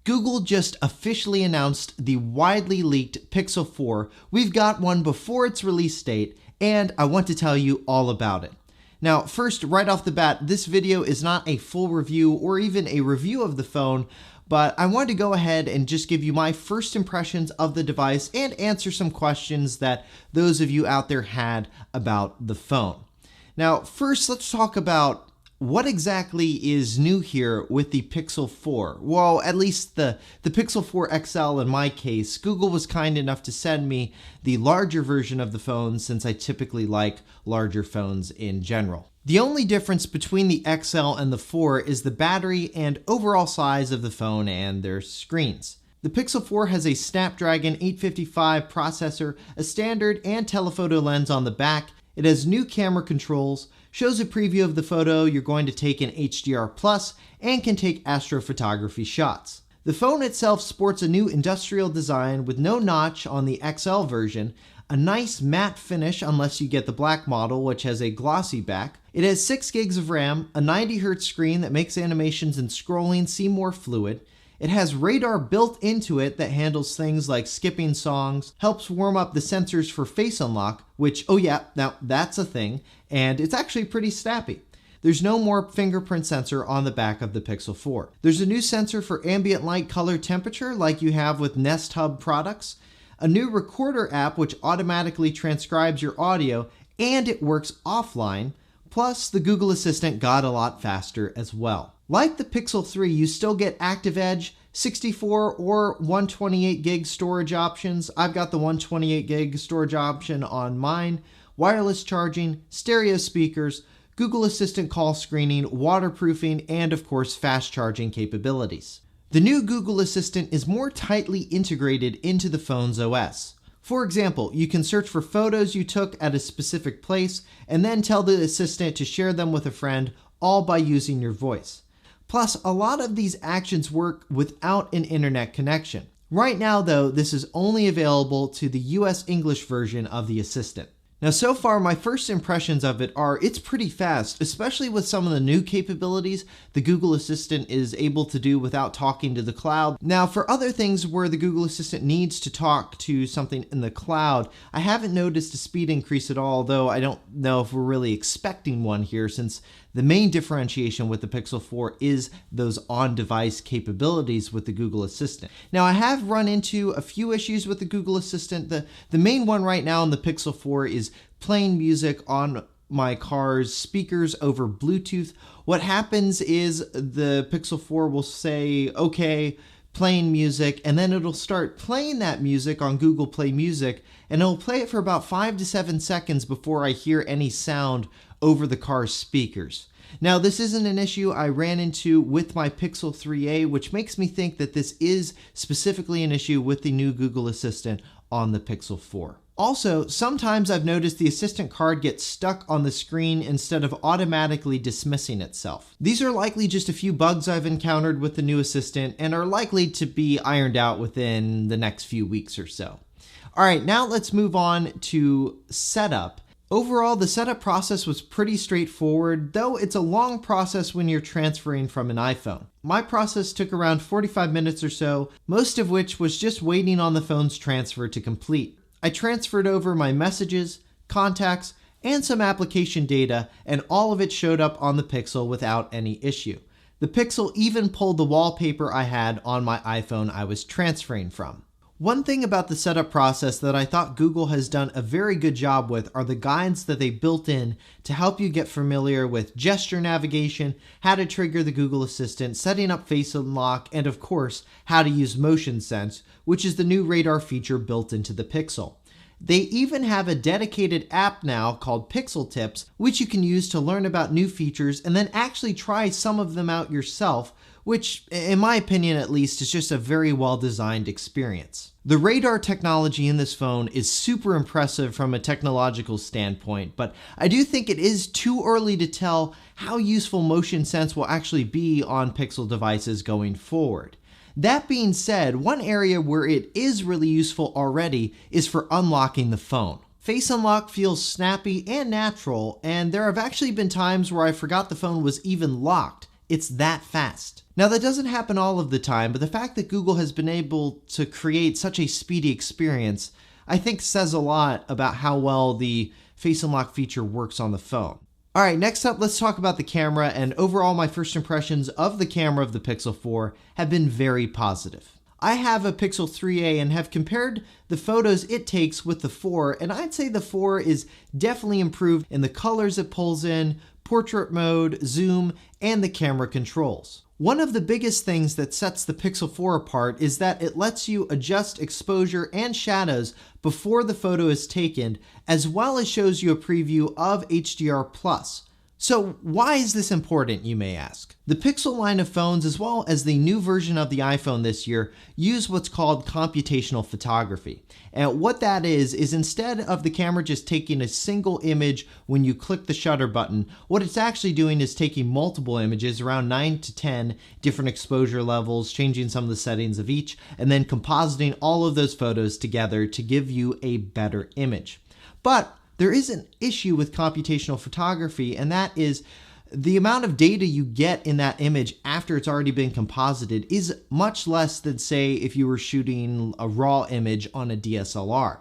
Google just officially announced the widely leaked Pixel 4. We've got one before its release date, and I want to tell you all about it. Now, first, right off the bat, this video is not a full review or even a review of the phone, but I wanted to go ahead and just give you my first impressions of the device and answer some questions that those of you out there had about the phone. Now, first, let's talk about what exactly is new here with the Pixel 4? Well, at least the Pixel 4 XL in my case. Google was kind enough to send me the larger version of the phone since I typically like larger phones in general. The only difference between the XL and the 4 is the battery and overall size of the phone and their screens. The Pixel 4 has a Snapdragon 855 processor, a standard and telephoto lens on the back. It has new camera controls, shows a preview of the photo you're going to take in HDR+, and can take astrophotography shots. The phone itself sports a new industrial design with no notch on the XL version, a nice matte finish unless you get the black model, which has a glossy back. It has 6 gigs of RAM, a 90Hz screen that makes animations and scrolling seem more fluid. It has radar built into it that handles things like skipping songs, helps warm up the sensors for face unlock, which, oh yeah, now that's a thing, and it's actually pretty snappy. There's no more fingerprint sensor on the back of the Pixel 4. There's a new sensor for ambient light color temperature like you have with Nest Hub products, a new recorder app which automatically transcribes your audio, and it works offline, plus the Google Assistant got a lot faster as well. Like the Pixel 3, you still get ActiveEdge, 64 or 128 gig storage options. I've got the 128 gig storage option on mine, wireless charging, stereo speakers, Google Assistant call screening, waterproofing, and of course fast charging capabilities. The new Google Assistant is more tightly integrated into the phone's OS. For example, you can search for photos you took at a specific place and then tell the assistant to share them with a friend, all by using your voice. Plus, a lot of these actions work without an internet connection. Right now, though, this is only available to the US English version of the Assistant. Now, so far, my first impressions of it are it's pretty fast, especially with some of the new capabilities the Google Assistant is able to do without talking to the cloud. Now, for other things where the Google Assistant needs to talk to something in the cloud, I haven't noticed a speed increase at all, though I don't know if we're really expecting one here, since the main differentiation with the Pixel 4 is those on-device capabilities with the Google Assistant. Now, I have run into a few issues with the Google Assistant. The main one right now on the Pixel 4 is playing music on my car's speakers over Bluetooth. What happens is the Pixel 4 will say, okay, playing music, and then it'll start playing that music on Google Play Music, and it'll play it for about 5 to 7 seconds before I hear any sound over the car's speakers. Now, this isn't an issue I ran into with my Pixel 3a, which makes me think that this is specifically an issue with the new Google Assistant on the Pixel 4. Also, sometimes I've noticed the Assistant card gets stuck on the screen instead of automatically dismissing itself. These are likely just a few bugs I've encountered with the new Assistant and are likely to be ironed out within the next few weeks or so. Alright, now let's move on to setup. Overall, the setup process was pretty straightforward, though it's a long process when you're transferring from an iPhone. My process took around 45 minutes or so, most of which was just waiting on the phone's transfer to complete. I transferred over my messages, contacts, and some application data, and all of it showed up on the Pixel without any issue. The Pixel even pulled the wallpaper I had on my iPhone I was transferring from. One thing about the setup process that I thought Google has done a very good job with are the guides that they built in to help you get familiar with gesture navigation, how to trigger the Google Assistant, setting up Face Unlock, and of course, how to use Motion Sense, which is the new radar feature built into the Pixel. They even have a dedicated app now called Pixel Tips, which you can use to learn about new features and then actually try some of them out yourself, which, in my opinion at least, is just a very well-designed experience. The radar technology in this phone is super impressive from a technological standpoint, but I do think it is too early to tell how useful Motion Sense will actually be on Pixel devices going forward. That being said, one area where it is really useful already is for unlocking the phone. Face Unlock feels snappy and natural, and there have actually been times where I forgot the phone was even locked, It's that fast. Now that doesn't happen all of the time, but the fact that Google has been able to create such a speedy experience, I think says a lot about how well the Face Unlock feature works on the phone. All right, next up, let's talk about the camera, and overall my first impressions of the camera of the Pixel 4 have been very positive. I have a Pixel 3a and have compared the photos it takes with the 4, and I'd say the 4 is definitely improved in the colors it pulls in, portrait mode, zoom, and the camera controls. One of the biggest things that sets the Pixel 4 apart is that it lets you adjust exposure and shadows before the photo is taken, as well as shows you a preview of HDR+. So why is this important, you may ask? The Pixel line of phones, as well as the new version of the iPhone this year, use what's called computational photography. And what that is instead of the camera just taking a single image when you click the shutter button, what it's actually doing is taking multiple images, around 9 to 10 different exposure levels, changing some of the settings of each, and then compositing all of those photos together to give you a better image. But there is an issue with computational photography, and that is the amount of data you get in that image after it's already been composited is much less than, say, if you were shooting a raw image on a DSLR.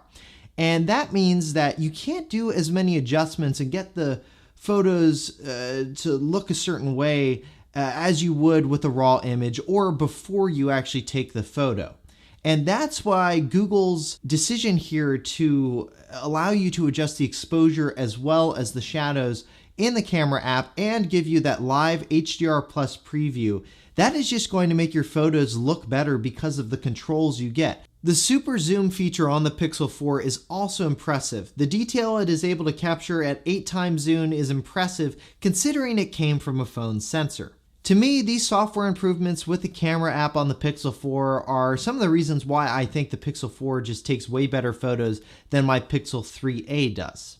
And that means that you can't do as many adjustments and get the photos to look a certain way as you would with a raw image or before you actually take the photo. And that's why Google's decision here to allow you to adjust the exposure as well as the shadows in the camera app and give you that live HDR+ preview, that is just going to make your photos look better because of the controls you get. The super zoom feature on the Pixel 4 is also impressive. The detail it is able to capture at 8x zoom is impressive considering it came from a phone sensor. To me, these software improvements with the camera app on the Pixel 4 are some of the reasons why I think the Pixel 4 just takes way better photos than my Pixel 3a does.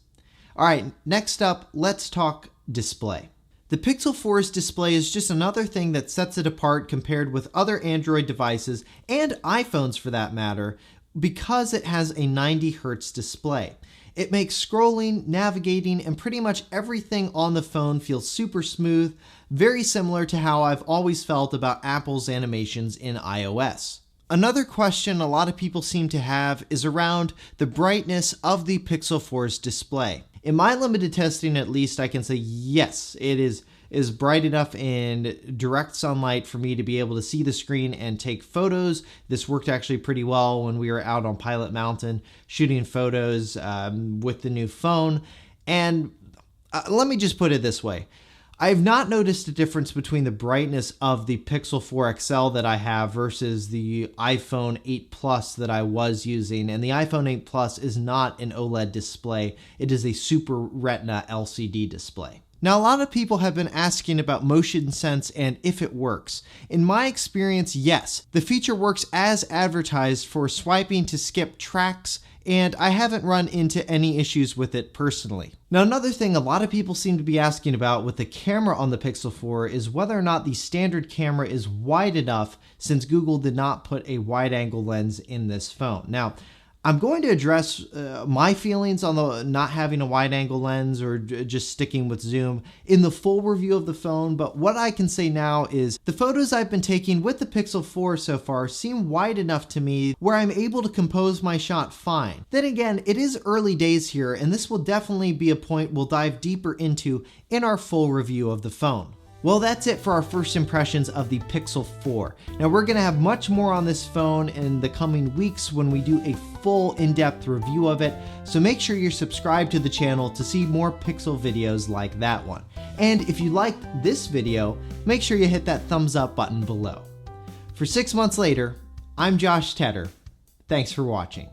All right, next up, let's talk display. The Pixel 4's display is just another thing that sets it apart compared with other Android devices and iPhones for that matter, because it has a 90 Hz display. It makes scrolling, navigating, and pretty much everything on the phone feel super smooth, very similar to how I've always felt about Apple's animations in iOS. Another question a lot of people seem to have is around the brightness of the Pixel 4's display. In my limited testing, at least, I can say yes, it is bright enough in direct sunlight for me to be able to see the screen and take photos. This worked actually pretty well when we were out on Pilot Mountain shooting photos with the new phone. And let me just put it this way. I have not noticed a difference between the brightness of the Pixel 4 XL that I have versus the iPhone 8 Plus that I was using. And the iPhone 8 Plus is not an OLED display. It is a Super Retina LCD display. Now, a lot of people have been asking about Motion Sense and if it works. In my experience, yes. The feature works as advertised for swiping to skip tracks, and I haven't run into any issues with it personally. Now, another thing a lot of people seem to be asking about with the camera on the Pixel 4 is whether or not the standard camera is wide enough, since Google did not put a wide-angle lens in this phone. Now, I'm going to address my feelings on the not having a wide-angle lens or just sticking with zoom in the full review of the phone, but what I can say now is the photos I've been taking with the Pixel 4 so far seem wide enough to me where I'm able to compose my shot fine. Then again, it is early days here, and this will definitely be a point we'll dive deeper into in our full review of the phone. Well, that's it for our first impressions of the Pixel 4. Now, we're going to have much more on this phone in the coming weeks when we do a full in-depth review of it, so make sure you're subscribed to the channel to see more Pixel videos like that one. And if you liked this video, make sure you hit that thumbs up button below. For 6 months later, I'm Josh Tedder. Thanks for watching.